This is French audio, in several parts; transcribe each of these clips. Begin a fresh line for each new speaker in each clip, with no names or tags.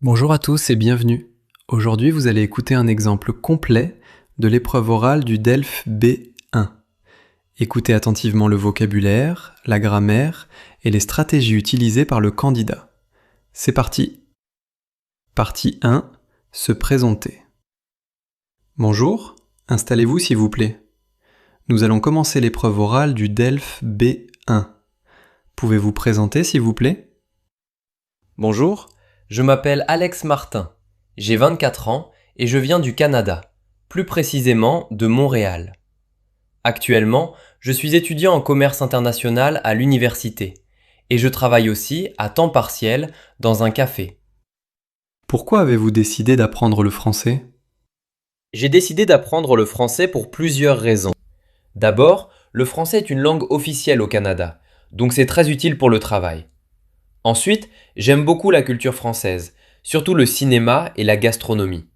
Bonjour à tous et bienvenue. Aujourd'hui, vous allez écouter un exemple complet de l'épreuve orale du DELF B1. Écoutez attentivement le vocabulaire, la grammaire et les stratégies utilisées par le candidat. C'est parti. Partie 1. Se présenter. Bonjour, installez-vous s'il vous plaît. Nous allons commencer l'épreuve orale du DELF B1. Pouvez-vous présenter s'il vous plaît ?
Bonjour, je m'appelle Alex Martin, j'ai 24 ans et je viens du Canada, plus précisément de Montréal. Actuellement, je suis étudiant en commerce international à l'université et je travaille aussi à temps partiel dans un café.
Pourquoi avez-vous décidé d'apprendre le français ?
J'ai décidé d'apprendre le français pour plusieurs raisons. D'abord, le français est une langue officielle au Canada, donc c'est très utile pour le travail. Ensuite, j'aime beaucoup la culture française, surtout le cinéma et la gastronomie.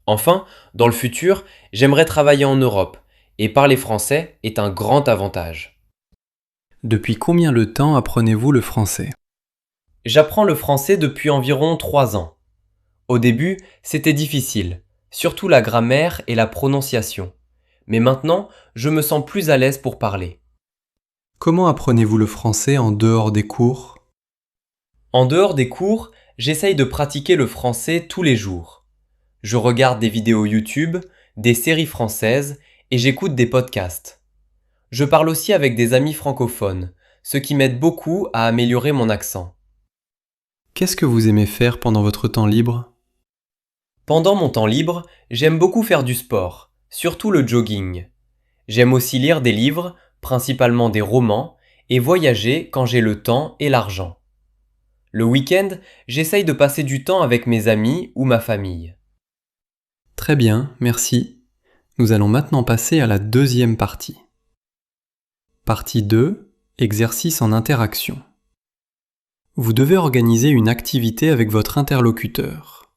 Enfin, dans le futur, j'aimerais travailler en Europe, et parler français est un grand avantage.
Depuis combien de temps apprenez-vous le français ?
J'apprends le français depuis environ 3 ans. Au début, c'était difficile, surtout la grammaire et la prononciation. Mais maintenant, je me sens plus à l'aise pour parler.
Comment apprenez-vous le français en dehors des cours ?
En dehors des cours, j'essaye de pratiquer le français tous les jours. Je regarde des vidéos YouTube, des séries françaises et j'écoute des podcasts. Je parle aussi avec des amis francophones, ce qui m'aide beaucoup à améliorer mon accent.
Qu'est-ce que vous aimez faire pendant votre temps libre ?
Pendant mon temps libre, j'aime beaucoup faire du sport, surtout le jogging. J'aime aussi lire des livres, principalement des romans, et voyager quand j'ai le temps et l'argent. Le week-end, j'essaye de passer du temps avec mes amis ou ma famille.
Très bien, merci. Nous allons maintenant passer à la deuxième partie. Partie 2. Exercice en interaction. Vous devez organiser une activité avec votre interlocuteur.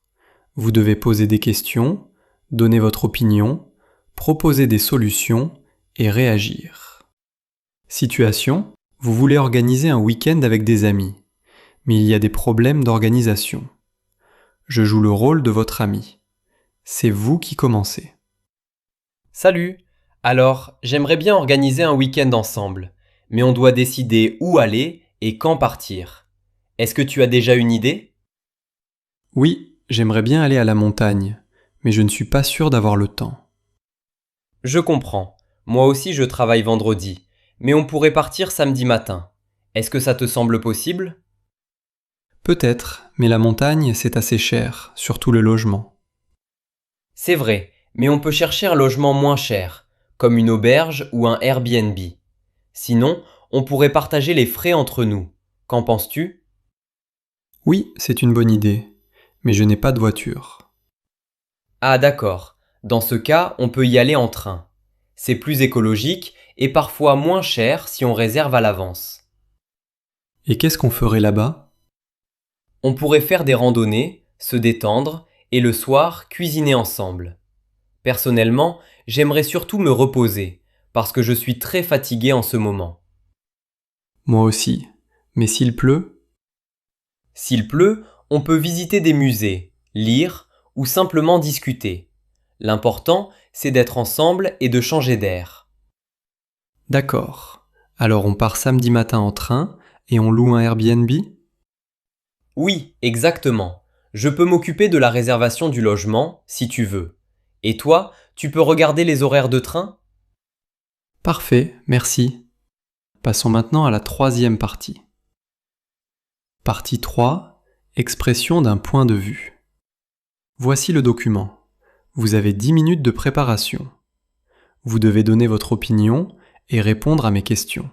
Vous devez poser des questions, donner votre opinion, proposer des solutions et réagir. Situation. Vous voulez organiser un week-end avec des amis, mais il y a des problèmes d'organisation. Je joue le rôle de votre ami. C'est vous qui commencez.
Salut! Alors, j'aimerais bien organiser un week-end ensemble, mais on doit décider où aller et quand partir. Est-ce que tu as déjà une idée?
Oui, j'aimerais bien aller à la montagne, mais je ne suis pas sûr d'avoir le temps.
Je comprends. Moi aussi je travaille vendredi, mais on pourrait partir samedi matin. Est-ce que ça te semble possible?
Peut-être, mais la montagne, c'est assez cher, surtout le logement.
C'est vrai, mais on peut chercher un logement moins cher, comme une auberge ou un Airbnb. Sinon, on pourrait partager les frais entre nous. Qu'en penses-tu?
Oui, c'est une bonne idée, mais je n'ai pas de voiture.
Ah d'accord. Dans ce cas, on peut y aller en train. C'est plus écologique et parfois moins cher si on réserve à l'avance.
Et qu'est-ce qu'on ferait là-bas ?
On pourrait faire des randonnées, se détendre et le soir cuisiner ensemble. Personnellement, j'aimerais surtout me reposer parce que je suis très fatigué en ce moment.
Moi aussi. Mais s'il pleut ?
S'il pleut, on peut visiter des musées, lire ou simplement discuter. L'important, c'est d'être ensemble et de changer d'air.
D'accord. Alors on part samedi matin en train et on loue un Airbnb ?
Oui, exactement. Je peux m'occuper de la réservation du logement, si tu veux. Et toi, tu peux regarder les horaires de train?
Parfait, merci. Passons maintenant à la troisième partie. Partie 3. Expression d'un point de vue. Voici le document. Vous avez 10 minutes de préparation. Vous devez donner votre opinion et répondre à mes questions.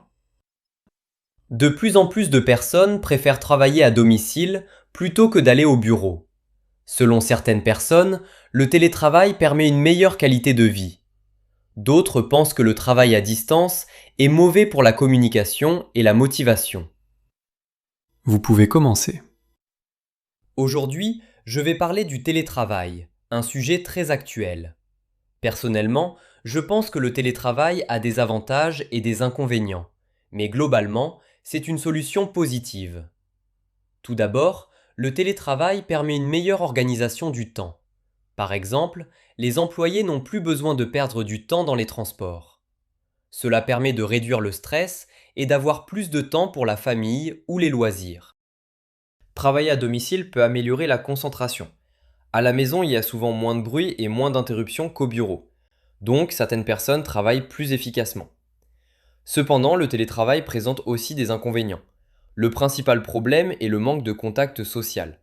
De plus en plus de personnes préfèrent travailler à domicile plutôt que d'aller au bureau. Selon certaines personnes, le télétravail permet une meilleure qualité de vie. D'autres pensent que le travail à distance est mauvais pour la communication et la motivation.
Vous pouvez commencer.
Aujourd'hui, je vais parler du télétravail, un sujet très actuel. Personnellement, je pense que le télétravail a des avantages et des inconvénients, mais globalement, c'est une solution positive. Tout d'abord, Le télétravail permet une meilleure organisation du temps. Par exemple, les employés n'ont plus besoin de perdre du temps dans les transports. Cela permet de réduire le stress et d'avoir plus de temps pour la famille ou les loisirs. Travailler à domicile peut améliorer la concentration. À la maison, il y a souvent moins de bruit et moins d'interruptions qu'au bureau. Donc, certaines personnes travaillent plus efficacement. Cependant, le télétravail présente aussi des inconvénients. Le principal problème est le manque de contact social.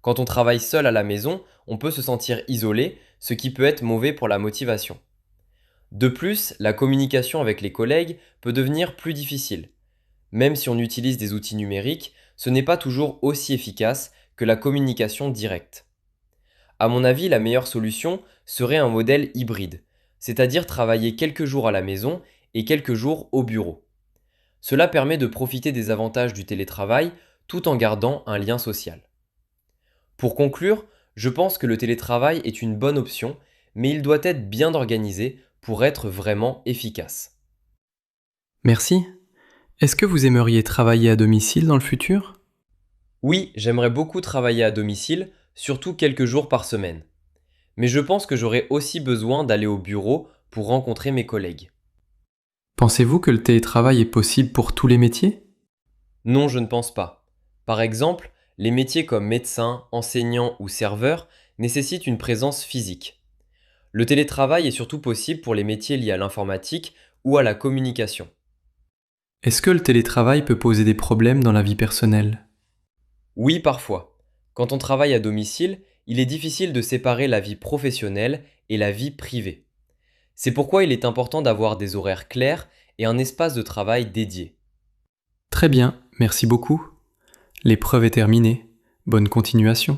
Quand on travaille seul à la maison, on peut se sentir isolé, ce qui peut être mauvais pour la motivation. De plus, la communication avec les collègues peut devenir plus difficile. Même si on utilise des outils numériques, ce n'est pas toujours aussi efficace que la communication directe. À mon avis, la meilleure solution serait un modèle hybride, c'est-à-dire travailler quelques jours à la maison et quelques jours au bureau. Cela permet de profiter des avantages du télétravail tout en gardant un lien social. Pour conclure, je pense que le télétravail est une bonne option, mais il doit être bien organisé pour être vraiment efficace.
Merci. Est-ce que vous aimeriez travailler à domicile dans le futur?
Oui, j'aimerais beaucoup travailler à domicile, surtout quelques jours par semaine. Mais je pense que j'aurai aussi besoin d'aller au bureau pour rencontrer mes collègues.
Pensez-vous que le télétravail est possible pour tous les métiers?
Non, je ne pense pas. Par exemple, les métiers comme médecin, enseignant ou serveur nécessitent une présence physique. Le télétravail est surtout possible pour les métiers liés à l'informatique ou à la communication.
Est-ce que le télétravail peut poser des problèmes dans la vie personnelle?
Oui, parfois. Quand on travaille à domicile, il est difficile de séparer la vie professionnelle et la vie privée. C'est pourquoi il est important d'avoir des horaires clairs et un espace de travail dédié.
Très bien, merci beaucoup. L'épreuve est terminée. Bonne continuation.